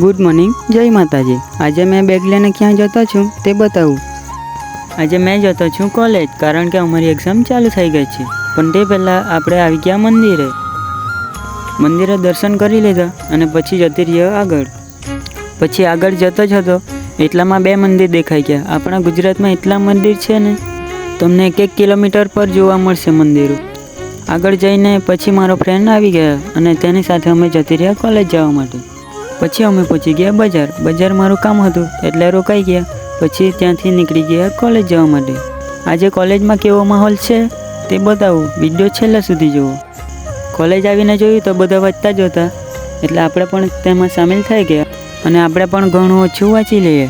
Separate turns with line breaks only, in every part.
Good morning, જય માતાજી। આજે मैं બેગ લઈને ક્યાં જતો છું તે બતાવું। આજે मैं જતો છું કોલેજ, કારણ કે અમારી એક્ઝામ ચાલુ થઈ ગઈ છે। પણ તે પહેલાં આપણે આવી ગયા મંદિરે દર્શન કરી લીધા અને પછી જતી રહ્યો આગળ। પછી આગળ જતો જ હતો એટલામાં બે મંદિર દેખાઈ ગયા। આપણા ગુજરાતમાં એટલા મંદિર છે ને, તમને 1 કિલોમીટર પર જોવા મળશે મંદિરો। આગળ જઈને પછી મારો ફ્રેન્ડ આવી ગયા અને તેની સાથે અમે જતી રહ્યા કોલેજ જવા માટે। પછી અમે પહોંચી ગયા બજાર મારું કામ હતું એટલે રોકાઈ ગયા। પછી ત્યાંથી નીકળી ગયા કોલેજ જવા માટે। આજે કોલેજમાં કેવો માહોલ છે તે બતાવું, વિડીયો છેલ્લા સુધી જુઓ। કોલેજ આવીને જોયું તો બધા વાંચતા જ હતા એટલે આપણે પણ તેમાં સામેલ થઈ ગયા અને આપણે પણ ઘણું ઓછું વાંચી લઈએ।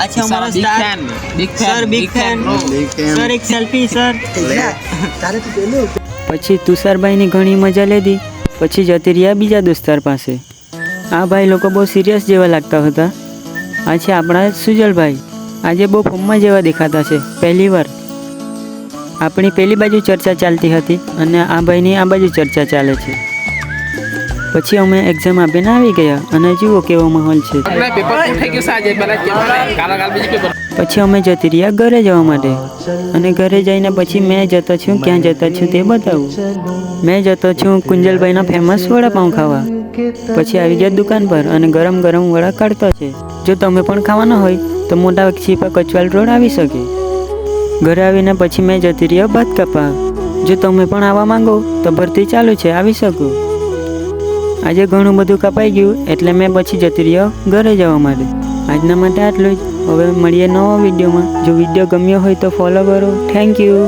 अच्छा हमारा स्टार बिग फैन सर एक सेल्फी सर। પછી તુષારભાઈની ઘણી મજા લીધી। પછી જતી રહ્યા બીજા દોસ્તાર પાસે। આ ભાઈ લોકો બહુ સિરિયસ જેવા લાગતા હતા। આ છે આપણા સુજલભાઈ, આજે બહુ ફોર્મમાં જેવા દેખાતા છે। પહેલી વાર આપણી પેલી બાજુ ચર્ચા ચાલતી હતી અને આ ભાઈની આ બાજુ ચર્ચા ચાલે છે। પછી અમે એક્ઝામ આપીને આવી ગયા અને જુઓ કેવો માહોલ છે। પછી અમે જતી રહ્યા ઘરે જવા માટે અને ઘરે જઈને પછી મેં જતો છું ક્યાં જતો છું તે બતાવું। મેં જતો છું કુંજલભાઈના ફેમસ વડાપાઉં ખાવા। પછી આવી ગયા દુકાન પર અને ગરમ ગરમ વડા કાઢતો છે। જો તમે પણ ખાવાના હોય તો મોટા છીપા કચવાલ રોડ આવી શકે। ઘરે આવીને પછી મેં જતી રહ્યો ભાત કાપવા। જો તમે પણ આવવા માંગો તો ભરતી ચાલુ છે, આવી શકો। આજે ઘણું બધું કપાઈ ગયું એટલે મેં પછી જતી રહ્યો ઘરે જવા માટે। આજના માટે આટલું જ। હવે મળીએ નવા વિડીયોમાં। જો વિડીયો ગમ્યો હોય તો ફોલો કરો। Thank you.